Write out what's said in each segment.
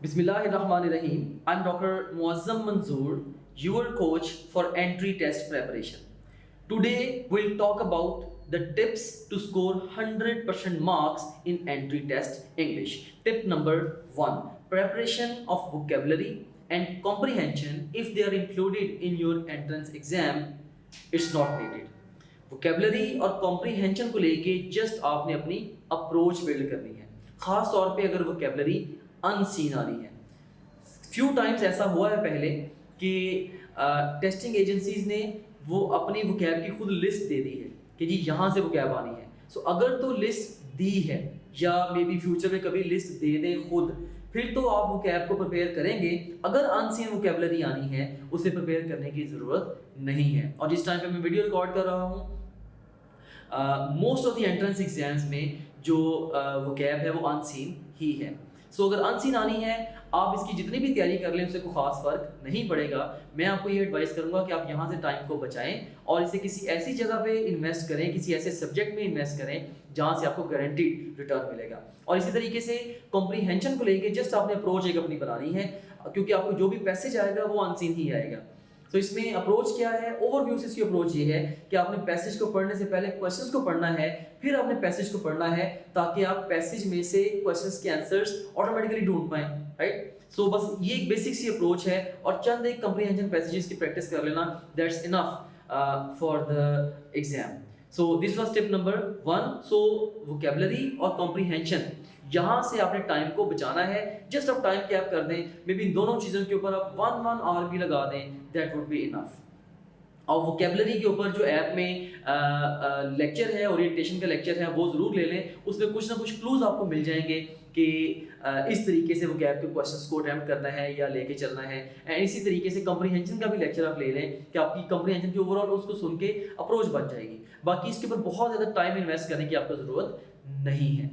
Bismillahirrahmanirrahim. I'm Dr. Muazzam Manzoor, your coach for entry test preparation. Today we'll talk about the tips to score 100% marks in entry test English. Tip number 1: preparation of vocabulary and comprehension, if they are included in your entrance exam, it's not needed. Vocabulary और comprehension को लेके just आपने अपनी approach build करनी है, खास तौर पे अगर वोकेबलरी अनसीन आ रही है। फ्यू टाइम्स ऐसा हुआ है पहले कि टेस्टिंग एजेंसीज ने वो अपनी वोकैब की खुद लिस्ट दे दी है कि जी यहाँ से वोकैब आनी है। सो अगर तो लिस्ट दी है या मे बी फ्यूचर में कभी लिस्ट दे दें खुद, फिर तो आप वोकैब को प्रिपेयर करेंगे। अगर अनसीन वोकैबलरी आनी है उसे प्रिपेयर करने की ज़रूरत नहीं है। और जिस टाइम पे मैं वीडियो रिकॉर्ड कर रहा हूँ, most of the entrance exams में जो वोकैब है वो अनसीन ही है। सो अगर अनसीन आनी है, आप इसकी जितनी भी तैयारी कर लें उससे कोई खास फर्क नहीं पड़ेगा। मैं आपको ये एडवाइस करूंगा कि आप यहाँ से टाइम को बचाएं और इसे किसी ऐसी जगह पे इन्वेस्ट करें, किसी ऐसे सब्जेक्ट में इन्वेस्ट करें जहाँ से आपको गारंटीड रिटर्न मिलेगा। और इसी तरीके से कॉम्प्रीहेंशन को लेके जस्ट आपने अप्रोच एक अपनी बनानी है, क्योंकि आपको जो भी पैसेज आएगा वो अनसीन ही आएगा। तो इसमें अप्रोच क्या है, ओवरव्यू से इसकी अप्रोच ये है कि आपने पैसेज को पढ़ने से पहले क्वेश्चंस को पढ़ना है, फिर आपने पैसेज को पढ़ना है ताकि आप पैसेज में से क्वेश्चंस के आंसर्स ऑटोमेटिकली ढूंढ पाएं, राइट। सो बस ये एक बेसिक सी अप्रोच है और चंद एक कंप्रीहेंशन पैसेजेस की प्रैक्टिस कर लेना, that's enough for the exam. So this was tip number 1। So vocabulary और कॉम्प्रीहेंशन, यहाँ से आपने टाइम को बचाना है। जस्ट आप टाइम कैप कर दें, मे बी इन दोनों चीज़ों के ऊपर आप 1 आवर भी लगा दें, दैट वुड बी इनफ। और वोकैबुलरी के ऊपर जो ऐप में लेक्चर है, ओरिएंटेशन का लेक्चर है, वो ज़रूर ले लें। उसमें कुछ ना कुछ क्लूज आपको मिल जाएंगे कि इस तरीके से वोकैब के क्वेश्चंस को अटेम्प्ट करना है या लेके चलना है। एंड इसी तरीके से कंप्रीहेंशन का भी लेक्चर आप ले लें कि आपकी कंप्रीहेंशन की ओवरऑल उसको सुन के अप्रोच बन जाएगी। बाकी इसके ऊपर बहुत ज़्यादा टाइम इन्वेस्ट करने की आपको ज़रूरत नहीं है।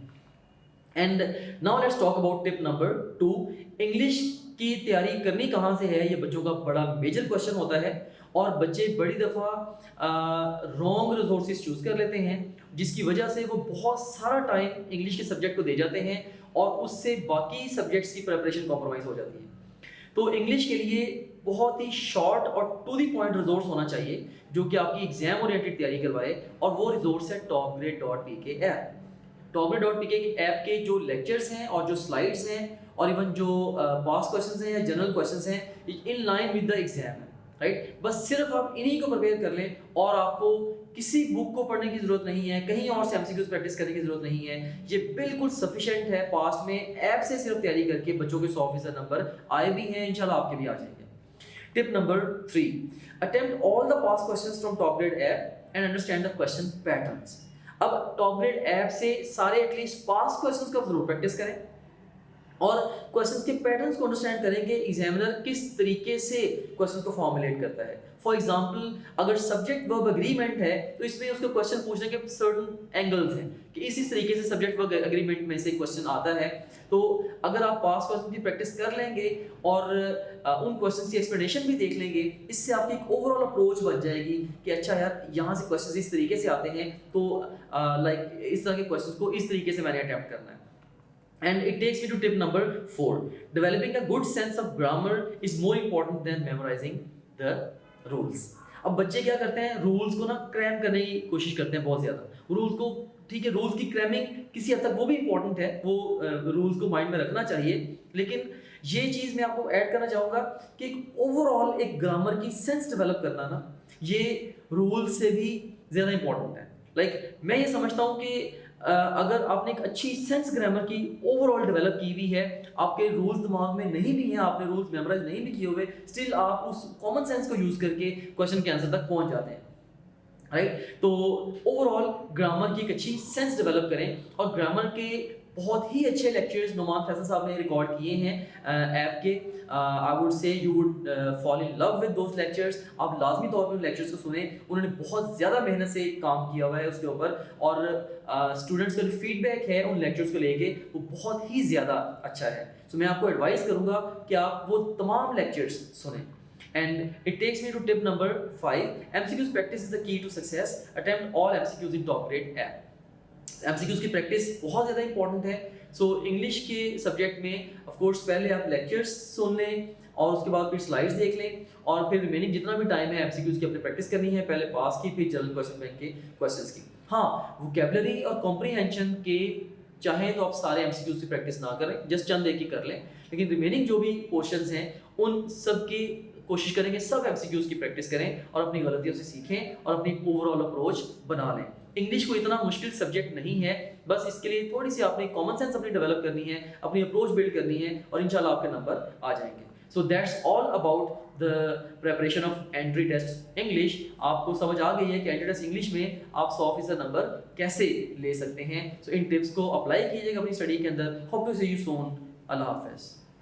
And now let's talk about tip number 2। English की तैयारी करनी कहाँ से है, ये बच्चों का बड़ा मेजर क्वेश्चन होता है और बच्चे बड़ी दफ़ा रॉन्ग रिसोर्सेज चूज़ कर लेते हैं, जिसकी वजह से वो बहुत सारा टाइम इंग्लिश के सब्जेक्ट को दे जाते हैं और उससे बाकी सब्जेक्ट्स की प्रिपरेशन कॉम्प्रोमाइज़ हो जाती है। तो इंग्लिश के लिए बहुत ही शॉर्ट और टू द पॉइंट रिसोर्स होना चाहिए जो कि आपकी एग्जाम ओरिएंटेड तैयारी करवाए, और वो रिसोर्स है topgrade.pk ऐप। topgrade.pk की ऐप के जो लेक्चर्स हैं और जो स्लाइड्स हैं और इवन जो पास क्वेश्चंस हैं या जनरल क्वेश्चंस हैं, in line with the exam है, राइट। बस सिर्फ आप इन्हीं को प्रिपेयर कर लें और आपको किसी बुक को पढ़ने की जरूरत नहीं है, कहीं और से एमसीक्यूज प्रैक्टिस करने की जरूरत नहीं है। ये बिल्कुल सफिशिएंट है। पास्ट में ऐप से सिर्फ तैयारी करके बच्चों के 100% नंबर आए भी हैं, इंशाल्लाह आपके भी आ जाएंगे। Tip number 3: attempt all the past questions from TopGrade app and understand the question patterns. अब टॉपग्रेड ऐप से सारे एटलीस्ट पास्ट क्वेश्चंस का जरूर प्रैक्टिस करें और क्वेश्चंस के पैटर्न्स को अंडरस्टैंड करें कि एग्जामिनर किस तरीके से क्वेश्चंस को फॉर्मुलेट करता है। फॉर एग्जांपल, अगर सब्जेक्ट वर्ब एग्रीमेंट है तो इसमें उसके क्वेश्चन पूछने के सर्टेन एंगल्स हैं कि इसी तरीके से सब्जेक्ट वर्ब एग्रीमेंट में से क्वेश्चन आता है। तो अगर आप पास क्वेश्चन की प्रैक्टिस कर लेंगे और उन क्वेश्चन की एक्सप्लेनेशन भी देख लेंगे, इससे आपकी एक ओवरऑल अप्रोच बन जाएगी कि अच्छा यार, यहाँ से क्वेश्चन इस तरीके से आते हैं, तो लाइक इस तरह के क्वेश्चन को इस तरीके से मैंने अटेम्प्ट करना है। And it takes me to tip number 4. Developing a good sense of grammar is more important than memorizing the rules. अब बच्चे क्या करते हैं, रूल्स को ना क्रैम करने की कोशिश करते हैं बहुत ज़्यादा। रूल्स को, ठीक है, रूल्स की क्रैमिंग किसी हद तक वो भी इंपॉर्टेंट है, वो रूल्स को माइंड में रखना चाहिए, लेकिन ये चीज़ मैं आपको ऐड करना चाहूँगा कि एक ओवरऑल एक ग्रामर की सेंस डेवलप करना ना, ये रूल्स से भी ज़्यादा इंपॉर्टेंट है। लाइक मैं ये समझता हूँ कि अगर आपने एक अच्छी सेंस ग्रामर की ओवरऑल डेवलप की हुई है, आपके रूल्स दिमाग में नहीं भी हैं, आपने रूल्स मेमोराइज नहीं भी किए हुए, स्टिल आप उस कॉमन सेंस को यूज करके क्वेश्चन के आंसर तक पहुंच जाते हैं, राइट। तो ओवरऑल ग्रामर की एक अच्छी सेंस डेवलप करें और ग्रामर के बहुत ही अच्छे लेक्चर्स नुमान फैसल साहब ने रिकॉर्ड किए हैं ऐप के। I would say you would fall in love with those lectures. आप लाजमी तौर पर उन लेक्चर्स को सुने, उन्होंने बहुत ज़्यादा मेहनत से काम किया हुआ है उसके ऊपर, और स्टूडेंट्स का जो फीडबैक है उन लेक्चर्स को लेके वो बहुत ही ज़्यादा अच्छा है। सो मैं आपको एडवाइस करूँगा कि आप वो तमाम लेक्चर्स सुनें। And it takes me to tip number 5. MCQs practice is the key to success. Attempt all MCQs in top grade app. MCQs की प्रैक्टिस बहुत ज़्यादा इंपॉर्टेंट है। सो इंग्लिश के सब्जेक्ट में ऑफ कोर्स पहले आप लेक्चर्स सुन लें और उसके बाद फिर स्लाइड्स देख लें और फिर रिमेनिंग जितना भी टाइम है एमसीक्यूज की अपनी प्रैक्टिस करनी है, पहले पास की फिर जनरल क्वेश्चन बैंक के क्वेश्चंस की। हाँ, वोकैबुलरी और कॉम्प्रीहेंशन के चाहें तो आप सारे एमसीक्यूज की प्रैक्टिस ना करें, जस्ट चंद एक ही कर लें, लेकिन रिमेनिंग जो भी पोर्शंस हैं उन सब की कोशिश करेंगे सब एमसीक्यूज की प्रैक्टिस करें और अपनी गलतियों से सीखें और अपनी ओवरऑल अप्रोच बना लें। इंग्लिश को इतना मुश्किल सब्जेक्ट नहीं है, बस इसके लिए थोड़ी सी आपने कॉमन सेंस अपनी डेवलप करनी है, अपनी अप्रोच बिल्ड करनी है और इंशाल्लाह आपके नंबर आ जाएंगे। So that's all about the preparation of entry test English. आपको समझ आ गई है कि एंट्री टेस्ट इंग्लिश में आप 100% नंबर कैसे ले सकते हैं। सो इन टिप्स को अप्लाई कीजिएगा अपनी स्टडी के अंदर। Hope to see you soon. अल्लाह हाफिज़।